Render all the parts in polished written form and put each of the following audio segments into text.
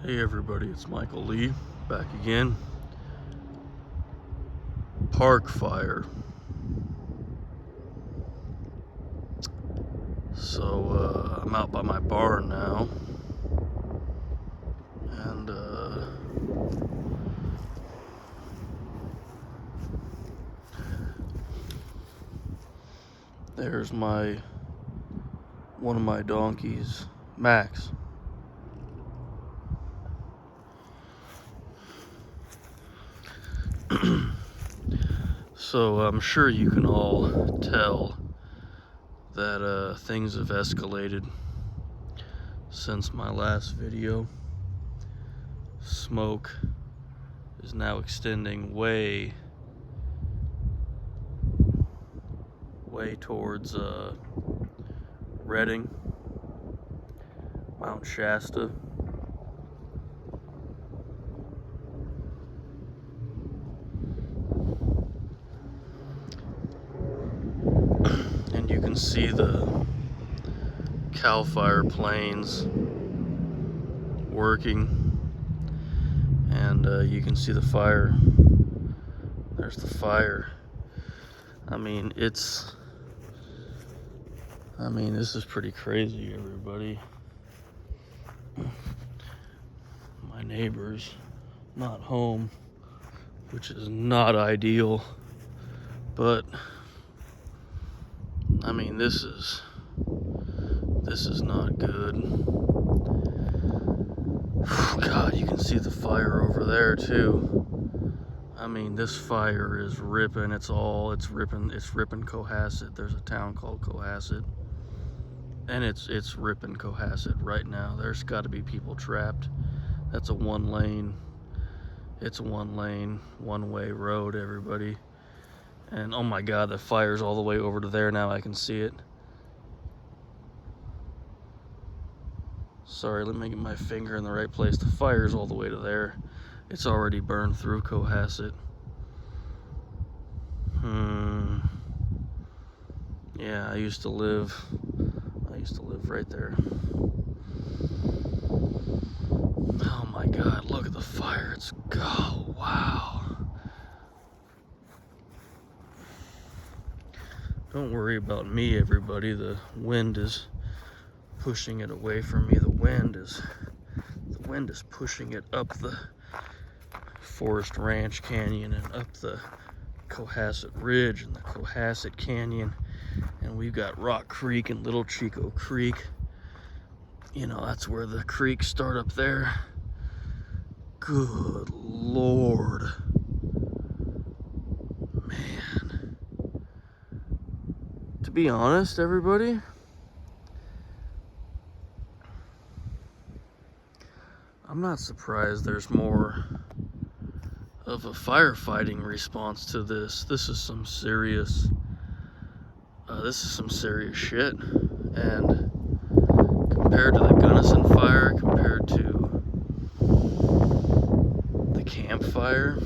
Hey everybody, it's Michael Lee, back again. Park fire. So I'm out by my barn now, and there's one of my donkeys, Max. So I'm sure you can all tell that things have escalated since my last video. Smoke is now extending way towards Redding, Mount Shasta. And you can see the Cal Fire planes working, and you can see the fire. There's the fire. I mean, this is pretty crazy, everybody. My neighbor's not home, which is not ideal, but I mean, this is not good. God, you can see the fire over there too. I mean, this fire is ripping. It's ripping Cohasset. There's a town called Cohasset, and it's ripping Cohasset right now. There's got to be people trapped. That's a one lane, one-way road, everybody. And oh my God, the fire's all the way over to there now. I can see it. Sorry, let me get my finger in the right place. The fire's all the way to there. It's already burned through Cohasset. Yeah, I used to live right there. Oh my God, look at the fire. Oh, wow. Don't worry about me, everybody. The wind is pushing it away from me. The wind is pushing it up the Forest Ranch Canyon and up the Cohasset Ridge and the Cohasset Canyon. And we've got Rock Creek and Little Chico Creek. You know, that's where the creeks start up there. Good Lord. Man. To be honest, everybody, I'm not surprised there's more of a firefighting response to this. This is some serious shit. And compared to the Gunnison fire, compared to the campfire,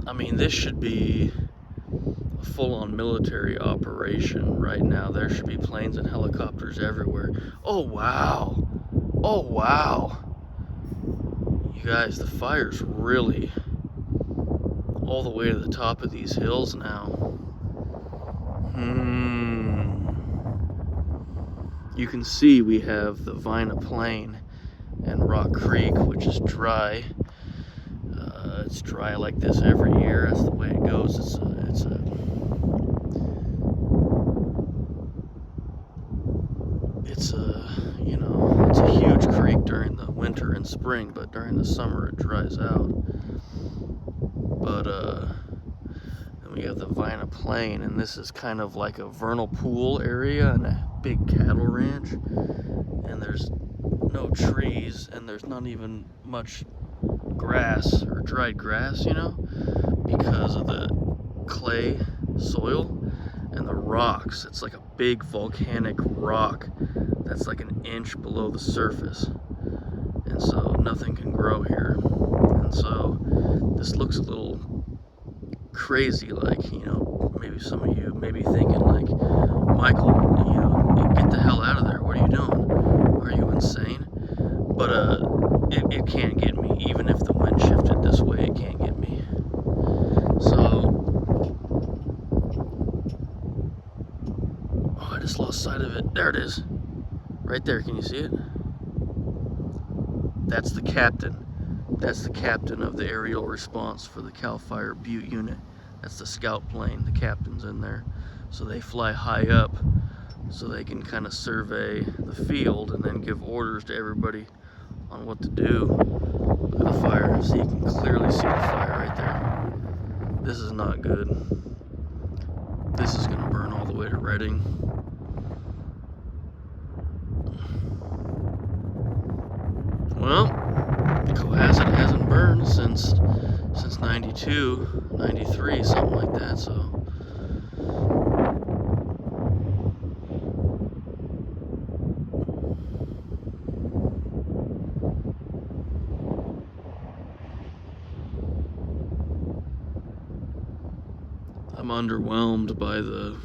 I mean, this should be a full-on military operation right now. There should be planes and helicopters everywhere. Oh wow, oh wow. You guys, the fire's really all the way to the top of these hills now. You can see we have the Vina Plain and Rock Creek, which is dry. It's dry like this every year. That's the way it goes. It's a huge creek during the winter and spring, but during the summer it dries out. But then we have the Vina Plain, and this is kind of like a vernal pool area and a big cattle ranch, and there's no trees, and there's not even much grass or dried grass, because of the clay soil and the rocks. It's like a big volcanic rock that's like an inch below the surface, and so nothing can grow here. And so this looks a little crazy. Like, you know, maybe some of you may be thinking like, Michael, you know, get the hell out of there. What are you doing? Are you insane? But it can't get me. Even if the wind shifted this way, it can't get me. So, oh, I just lost sight of it. There it is. Right there, can you see it? That's the captain. That's the captain of the aerial response for the CAL FIRE Butte unit. That's the scout plane, the captain's in there. So they fly high up so they can kind of survey the field and then give orders to everybody on what to do. Look at the fire. So you can clearly see the fire right there. This is not good. This is going to burn all the way to Redding. Well, Cohasset hasn't burned since 92, 93, something like that, so. I'm underwhelmed by the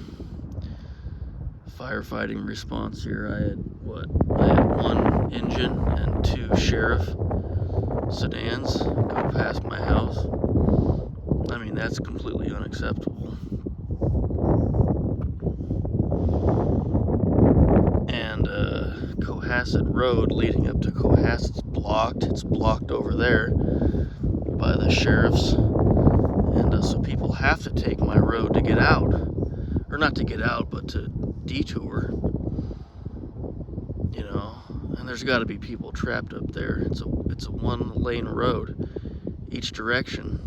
firefighting response here. I had one engine and 2 sheriff sedans go past my house. I mean, that's completely unacceptable. And Cohasset Road leading up to Cohasset's blocked. It's blocked over there by the sheriffs. And so people have to take my road to get out. Or not to get out, but to detour. You know, and there's got to be people trapped up there. It's a 1-lane road each direction.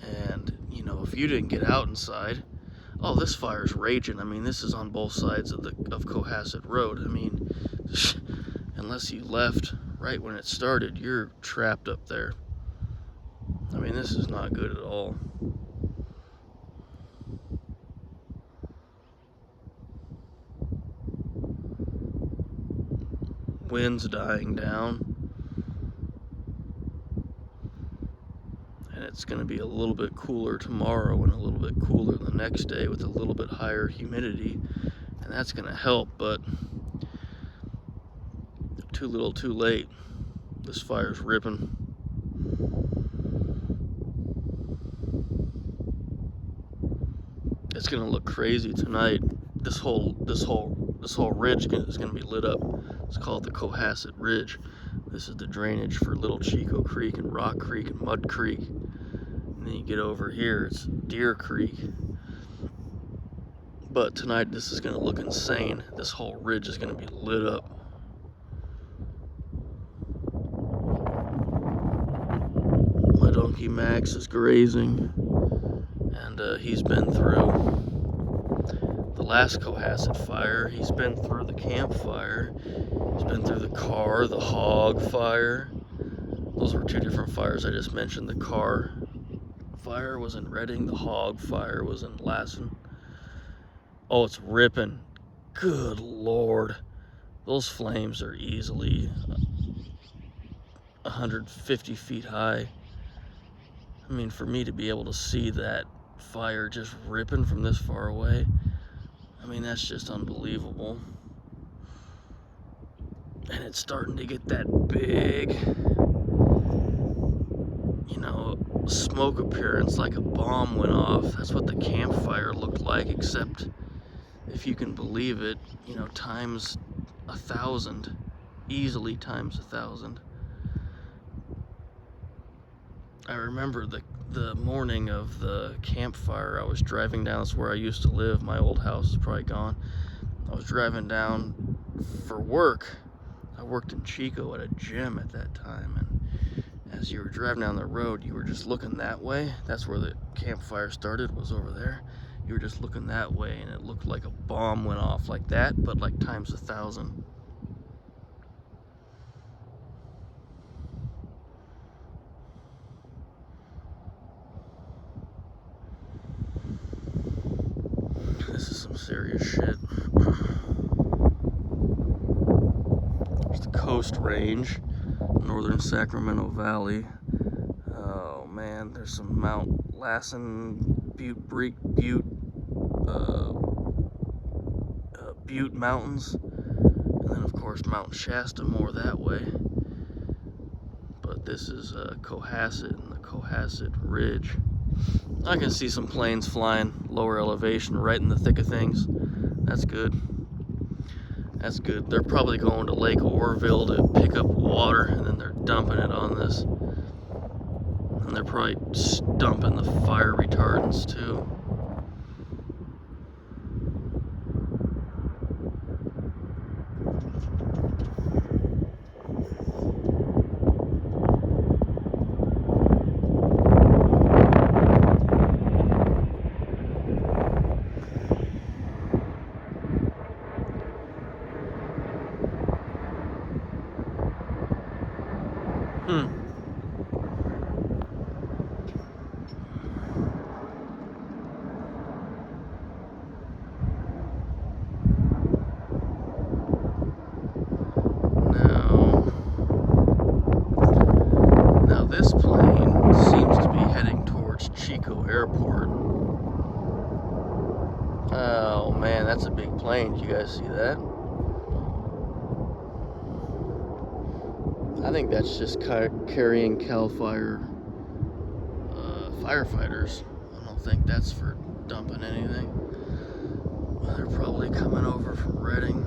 And, you know, if you didn't get out inside, oh, this fire's raging. I mean, this is on both sides of Cohasset Road. I mean, unless you left right when it started, you're trapped up there. I mean, this is not good at all. Wind's dying down. And it's going to be a little bit cooler tomorrow and a little bit cooler the next day with a little bit higher humidity. And that's going to help, but too little too late. This fire's ripping. It's gonna look crazy tonight. This whole ridge is gonna be lit up. It's called the Cohasset Ridge. This is the drainage for Little Chico Creek and Rock Creek and Mud Creek. And then you get over here, it's Deer Creek. But tonight this is gonna look insane. This whole ridge is gonna be lit up. My donkey Max is grazing. And he's been through the last Cohasset fire. He's been through the campfire. He's been through the car, the hog fire. Those were 2 different fires I just mentioned. The car fire was in Redding. The hog fire was in Lassen. Oh, it's ripping. Good Lord. Those flames are easily 150 feet high. I mean, for me to be able to see that fire just ripping from this far away, I mean, that's just unbelievable. And it's starting to get that big, you know, smoke appearance like a bomb went off. That's what the campfire looked like, except, if you can believe it, you know, times 1,000, easily times 1,000. I remember the morning of the campfire, I was driving down. That's where I used to live. My old house is probably gone. I was driving down for work. I worked in Chico at a gym at that time, and as you were driving down the road, you were just looking that way. That's where the campfire started, was over there. You were just looking that way, and it looked like a bomb went off like that, but like times 1,000. This is some serious shit. There's the Coast Range, Northern Sacramento Valley. Oh man, there's some Mount Lassen, Butte Mountains, and then of course Mount Shasta more that way. But this is Cohasset and the Cohasset Ridge. I can see some planes flying lower elevation right in the thick of things. That's good. That's good. They're probably going to Lake Oroville to pick up water, and then they're dumping it on this. And they're probably dumping the fire retardants too. Now this plane seems to be heading towards Chico Airport. Oh man, that's a big plane. Did you guys see that? I think that's just carrying CAL FIRE firefighters. I don't think that's for dumping anything. Well, they're probably coming over from Redding.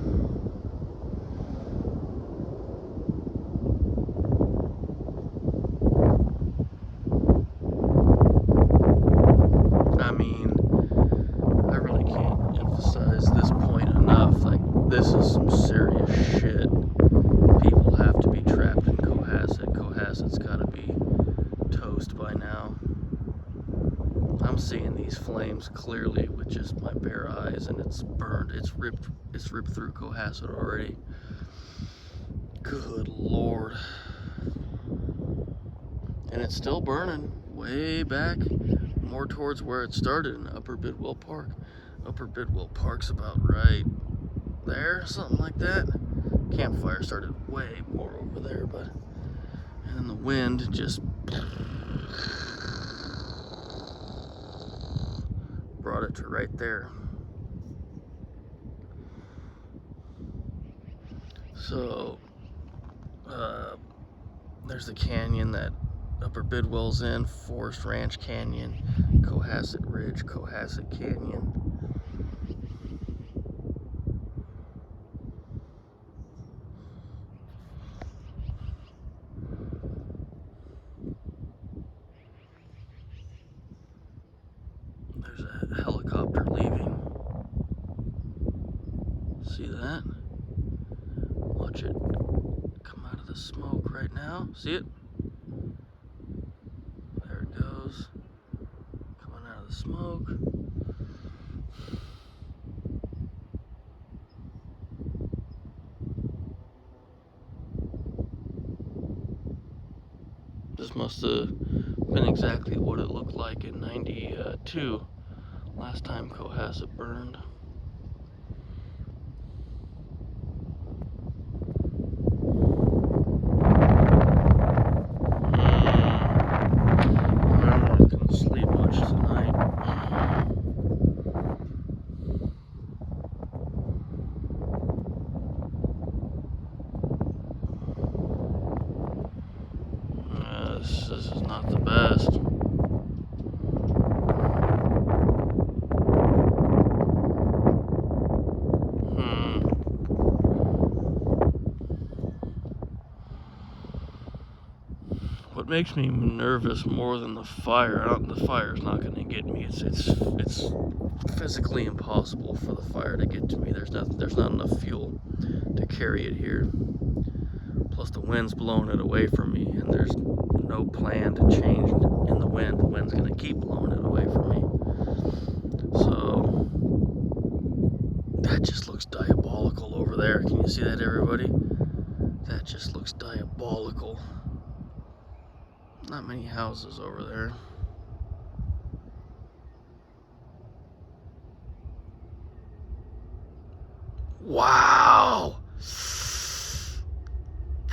I mean, I really can't emphasize this point enough. Like, this is some serious shit. People have to be trapped in Cohasset. Cohasset's gotta be toast by now. I'm seeing these flames clearly with just my bare eyes, and it's burned. It's ripped through Cohasset already. Good Lord. And it's still burning way back, more towards where it started in Upper Bidwell Park. Upper Bidwell Park's about right there, something like that. Campfire started way more over there, but and then the wind just brought it to right there. So there's the canyon that Upper Bidwell's in, Forest Ranch Canyon, Cohasset Ridge, Cohasset Canyon. There's a helicopter leaving. See that? Watch it come out of the smoke right now. See it? There it goes. Coming out of the smoke. This must have been exactly what it looked like in '92, last time Cohasset burned. I'm not gonna sleep much tonight. This is not the best. What makes me nervous more than the fire? The fire's not going to get me. It's physically impossible for the fire to get to me. There's not enough fuel to carry it here. Plus the wind's blowing it away from me, and there's no plan to change in the wind. The wind's going to keep blowing it away from me. So that just looks diabolical over there. Can you see that, everybody? That just looks diabolical. Not many houses over there. Wow!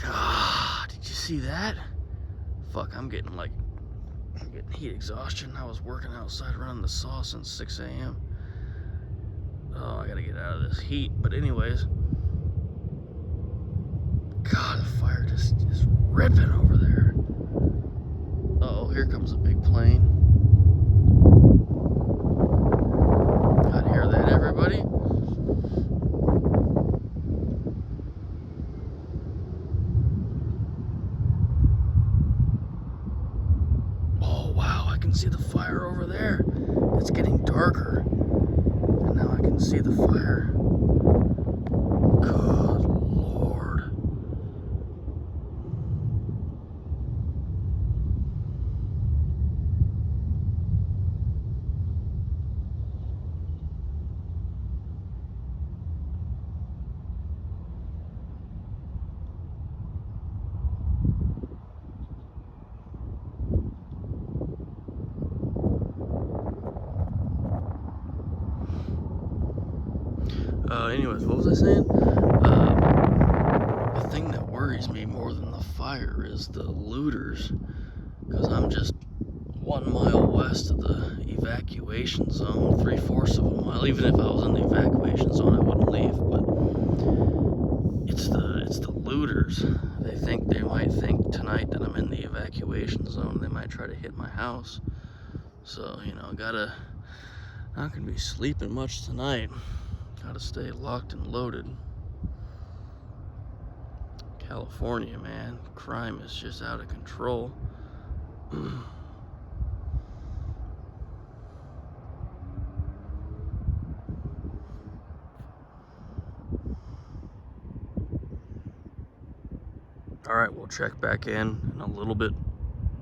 God, did you see that? Fuck, I'm getting getting heat exhaustion. I was working outside running the saw since 6 a.m. Oh, I gotta get out of this heat. But anyways, God, the fire just is ripping over there. Uh-oh, here comes a big plane. God, hear that, everybody? Oh, wow, I can see the fire over there. It's getting darker. And now I can see the fire. Good Lord. Anyways, what was I saying? The thing that worries me more than the fire is the looters, because I'm just 1 mile west of the evacuation zone, 3/4 of a mile. Even if I was in the evacuation zone, I wouldn't leave. But it's the looters. They might think tonight that I'm in the evacuation zone. They might try to hit my house. So not gonna be sleeping much tonight. Gotta stay locked and loaded. California, man, crime is just out of control. All right, we'll check back in a little bit.